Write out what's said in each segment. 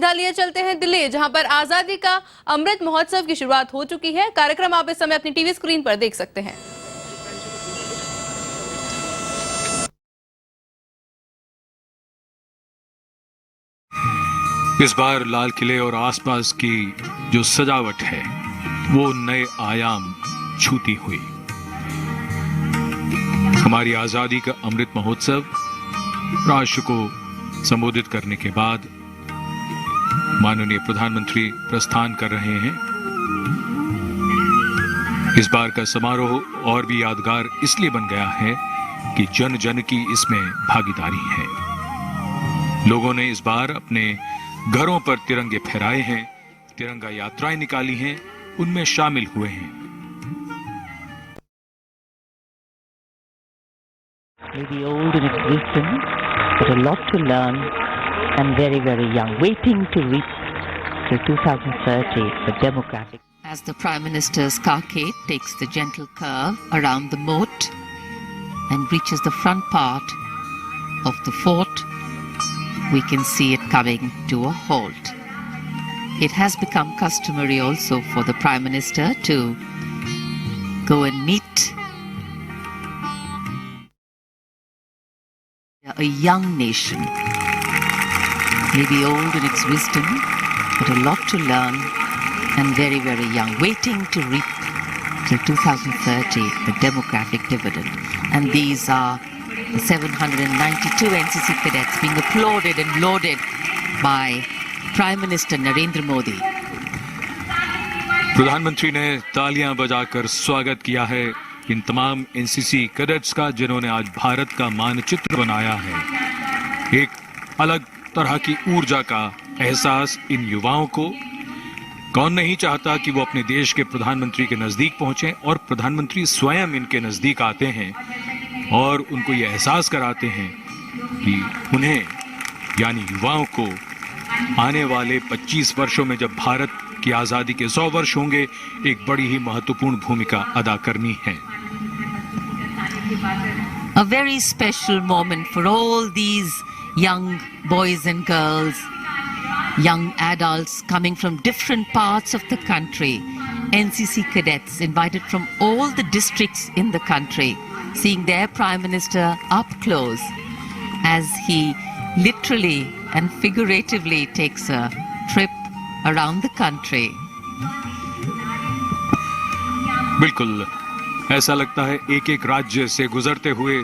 सीधा लिए चलते हैं दिल्ली, जहां पर आजादी का अमृत महोत्सव की शुरुआत हो चुकी है। कार्यक्रम आप इस समय अपनी टीवी स्क्रीन पर देख सकते हैं। इस बार लाल किले और आसपास की जो सजावट है वो नए आयाम छूती हुई। हमारी आजादी का अमृत महोत्सव राष्ट्र को संबोधित करने के बाद माननीय प्रधानमंत्री प्रस्थान कर रहे हैं। इस बार का समारोह और भी यादगार इसलिए बन गया है कि जन जन की इसमें भागीदारी है। लोगों ने इस बार अपने घरों पर तिरंगे फहराए हैं, तिरंगा यात्राएं निकाली हैं, उनमें शामिल हुए हैं। Maybe old in its wisdom, but a lot to learn, and very, very young, waiting to reach till 2030, the democratic. As the Prime Minister's carcade takes the gentle curve around the moat and reaches the front part of the fort, we can see it coming to a halt. It has become customary also for the Prime Minister to go and meet a young nation, maybe old in its wisdom, but a lot to learn, and very, very young, waiting to reap till 2030 the democratic dividend. And these are the 792 NCC cadets being applauded and lauded by Prime Minister Narendra Modi. प्रधानमंत्री ने तालियां बजाकर स्वागत किया है इन तमाम NCC cadets का, जिन्होंने आज भारत का मानचित्र बनाया है। एक अलग तरह की ऊर्जा का एहसास इन युवाओं को। कौन नहीं चाहता कि वो अपने देश के प्रधानमंत्री के नजदीक पहुंचे, और प्रधानमंत्री स्वयं इनके नजदीक आते हैं और उनको ये एहसास कराते हैं कि उन्हें यानी युवाओं को आने वाले 25 वर्षों में जब भारत की आजादी के 100 वर्ष होंगे, एक बड़ी ही महत्वपूर्ण भूमिका अदा करनी है। A very special moment for all these young boys and girls, young adults coming from different parts of the country. NCC cadets invited from all the districts in the country, seeing their Prime Minister up close as he literally and figuratively takes a trip around the country. बिल्कुल ऐसा लगता है एक एक राज्य से गुजरते हुए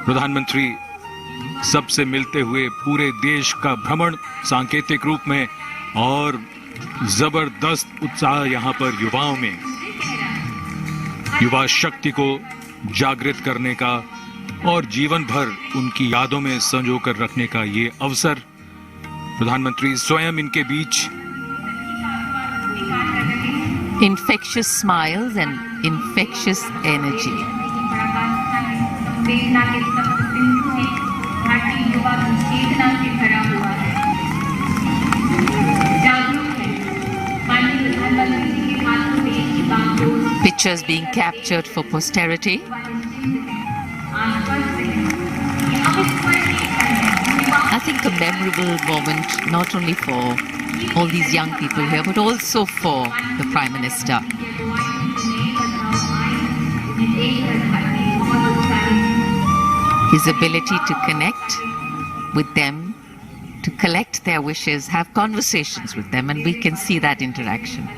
प्रधानमंत्री सबसे मिलते हुए पूरे देश का भ्रमण सांकेतिक रूप में, और जबरदस्त उत्साह यहाँ पर युवाओं में, युवा शक्ति को जागृत करने का और जीवन भर उनकी यादों में संजो कर रखने का ये अवसर। प्रधानमंत्री स्वयं इनके बीच। Infectious smiles and infectious energy. Pictures being captured for posterity. I think a memorable moment not only for all these young people here, but also for the Prime Minister. His ability to connect with them, to collect their wishes, have conversations with them, and we can see that interaction.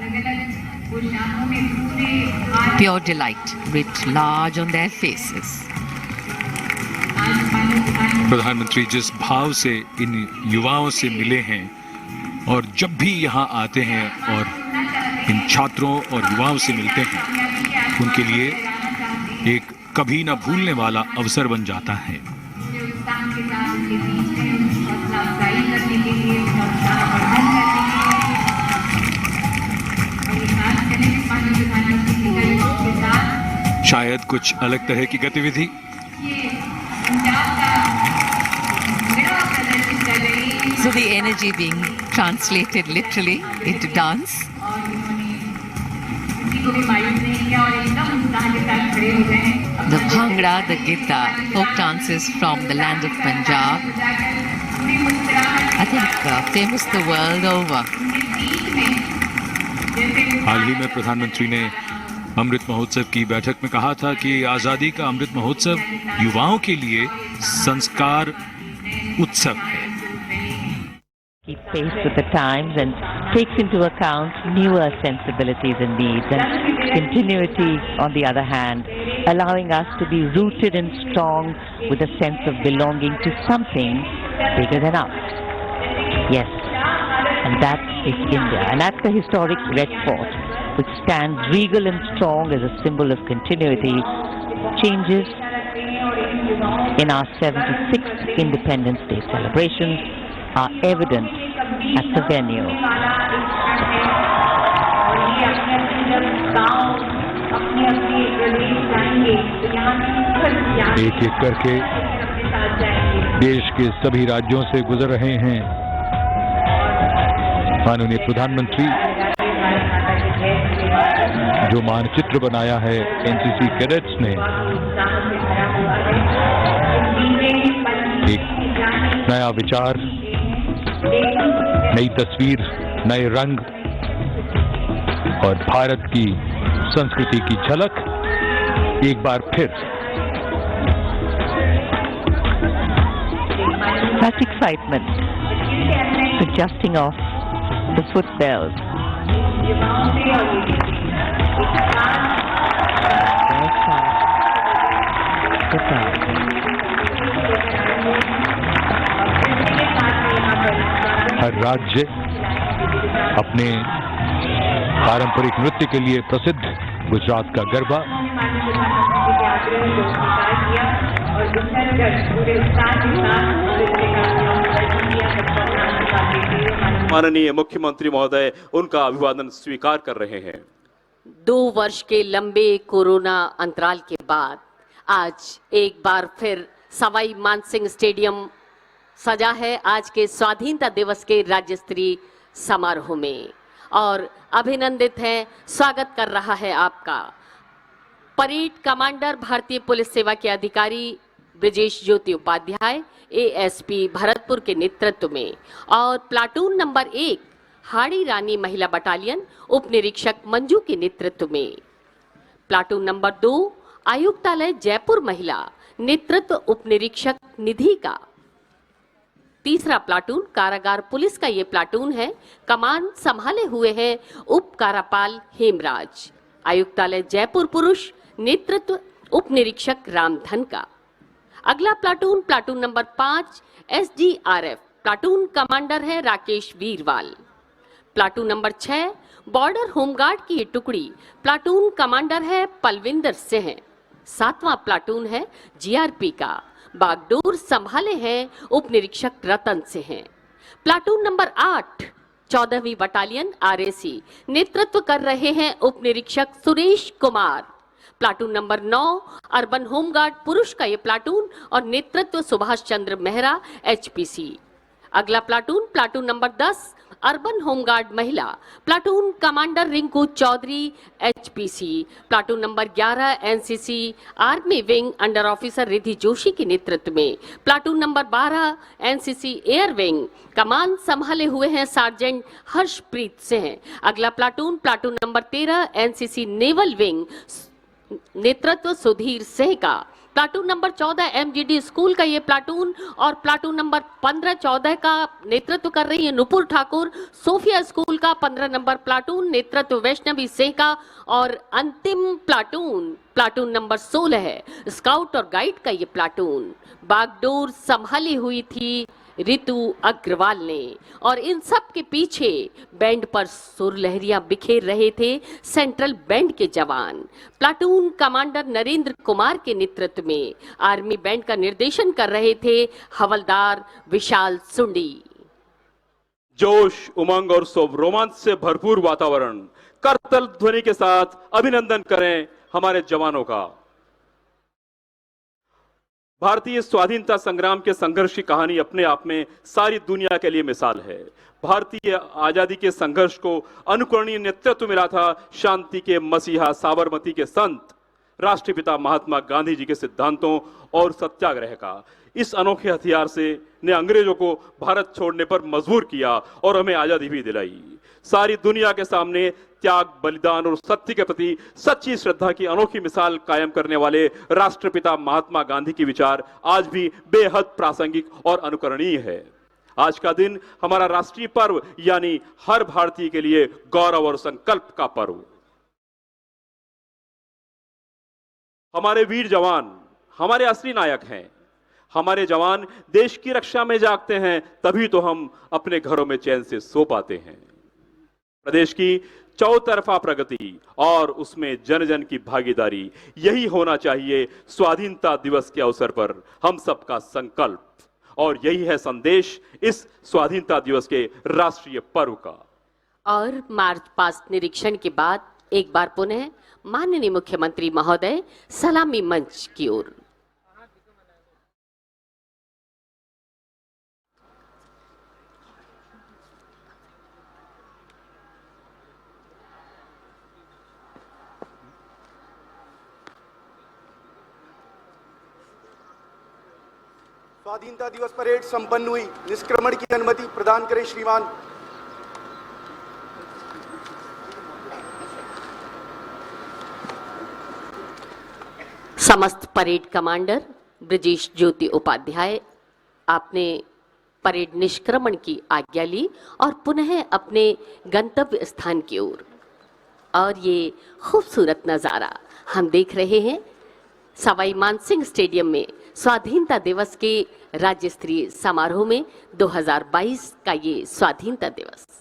Pure delight writ large on their faces. प्रधानमंत्री जिस भाव से इन युवाओं से मिले हैं, और जब भी यहाँ आते हैं और इन छात्रों और युवाओं से मिलते हैं, उनके लिए एक कभी न भूलने वाला अवसर बन जाता है। शायद कुछ अलग तरह की गतिविधि। So the energy being translated literally into dance. The Bhangra, the Gidda, folk dances from the land of Punjab, I think famous the world over. हाल ही में प्रधानमंत्री ने अमृत महोत्सव की बैठक में कहा था कि आजादी का अमृत महोत्सव युवाओं के लिए संस्कार उत्सव है। Keep pace with the times and takes into account newer sensibilities and needs, and continuity, on the other hand, allowing us to be rooted and strong with a sense of belonging to something bigger than us. Yes, and that is India. And at the historic Red Fort, which stands regal and strong as a symbol of continuity, changes in our 76th Independence Day celebrations are evident at the venue. एक एक करके देश के सभी राज्यों से गुजर रहे हैं माननीय प्रधानमंत्री। जो मानचित्र बनाया है एनसीसी कैडेट्स ने, एक नया विचार, नई तस्वीर, नए रंग और भारत की संस्कृति की झलक एक बार फिर। Such excitement, adjusting off the foot bells. Good job. हर राज्य अपने पारंपरिक नृत्य के लिए प्रसिद्ध गुजरात का गरबा, माननीय मुख्यमंत्री महोदय उनका अभिवादन स्वीकार कर रहे हैं। 2 वर्ष के लंबे कोरोना अंतराल के बाद आज एक बार फिर सवाई मानसिंह स्टेडियम सजा है आज के स्वाधीनता दिवस के राज्य स्तरीय समारोह में, और अभिनंदित है, स्वागत कर रहा है आपका परेड कमांडर भारतीय पुलिस सेवा के अधिकारी ब्रजेश ज्योति उपाध्याय एएसपी भरतपुर के नेतृत्व में, और प्लाटून नंबर 1 हाड़ी रानी महिला बटालियन उप निरीक्षक मंजू के नेतृत्व में, प्लाटून नंबर 2 आयुक्तालय जयपुर महिला नेतृत्व उप निरीक्षक निधि का, तीसरा प्लाटून कारागार पुलिस का ये प्लाटून है, कमान संभाले हुए हैं उप कारापाल हेमराज, आयुक्तालय जयपुर पुरुष नेतृत्व उप निरीक्षक रामधन का। अगला platoon platoon number 5 SDRF platoon commander है Rakesh Veerwal, platoon number 6 border home guard की ये टुकड़ी प्लाटून कमांडर है पलविंदर सिंह, 7वां प्लाटून है जीआरपी का, बागडोर संभाले हैं उप निरीक्षक रतन सिंह, प्लाटून नंबर 8 14वीं बटालियन आरएसी नेतृत्व कर रहे हैं उप निरीक्षक Suresh Kumar, platoon number 9 urban home guard पुरुष का ये प्लाटून और नेतृत्व सुभाष चंद्र मेहरा एचपीसी। अगला platoon platoon number 10 urban home guard महिला platoon commander Rinku Chaudhary HPC, platoon number 11 NCC army wing under officer Riddhi Joshi के नेतृत्व में, platoon number 12 NCC air wing कमान संभाले हुए हैं सार्जेंट हर्षप्रीत सिंह। अगला platoon platoon number 13 NCC naval wing नेतृत्व सुधीर सिंह का, प्लाटून नंबर 14 एमजीडी स्कूल का ये प्लाटून और प्लाटून नंबर 15-14 का नेतृत्व कर रही है नुपुर ठाकुर, सोफिया स्कूल का 15 नंबर प्लाटून नेतृत्व वैष्णवी सिंह का, और अंतिम प्लाटून प्लाटून नंबर 16 है स्काउट और गाइड का ये प्लाटून बागडोर संभाली हुई थी रितु अग्रवाल ने, और इन सब के पीछे बैंड पर सुर लहरियां बिखेर रहे थे सेंट्रल बैंड के जवान प्लाटून कमांडर नरेंद्र कुमार के नेतृत्व में, आर्मी बैंड का निर्देशन कर रहे थे हवलदार विशाल सुंडी। जोश, उमंग और रोमांच से भरपूर वातावरण, करतल ध्वनि के साथ अभिनंदन करें हमारे जवानों का। भारतीय स्वाधीनता संग्राम के संघर्ष की कहानी अपने आप में सारी दुनिया के लिए मिसाल है। भारतीय आजादी के संघर्ष को अनुकरणीय नेतृत्व मिला था शांति के मसीहा साबरमती के संत राष्ट्रपिता महात्मा गांधी जी के सिद्धांतों और सत्याग्रह का। इस अनोखे हथियार से ने अंग्रेजों को भारत छोड़ने पर मजबूर किया और हमें आजादी भी दिलाई। सारी दुनिया के सामने त्याग, बलिदान और सत्य के प्रति सच्ची श्रद्धा की अनोखी मिसाल कायम करने वाले राष्ट्रपिता महात्मा गांधी के विचार आज भी बेहद प्रासंगिक और अनुकरणीय है। आज का दिन हमारा राष्ट्रीय पर्व यानी हर भारतीय के लिए गौरव और संकल्प का पर्व। हमारे वीर जवान हमारे असली नायक हैं। हमारे जवान देश की रक्षा में जागते हैं, तभी तो हम अपने घरों में चैन से सो पाते हैं। प्रदेश की चौतरफा प्रगति और उसमें जन जन की भागीदारी, यही होना चाहिए स्वाधीनता दिवस के अवसर पर हम सबका संकल्प, और यही है संदेश इस स्वाधीनता दिवस के राष्ट्रीय पर्व का। और मार्च पास्ट निरीक्षण के बाद एक बार पुनः माननीय मुख्यमंत्री महोदय सलामी मंच की ओर। स्वाधीनता दिवस परेड संपन्न हुई। निष्क्रमण की अनुमति प्रदान करें श्रीमान। समस्त परेड कमांडर ब्रजेश ज्योति उपाध्याय, आपने परेड निष्क्रमण की आज्ञा ली और पुनः अपने गंतव्य स्थान की ओर। और ये खूबसूरत नज़ारा हम देख रहे हैं सवाई मानसिंह स्टेडियम में स्वाधीनता दिवस के राज्य स्तरीय समारोह में 2022 का ये स्वाधीनता दिवस।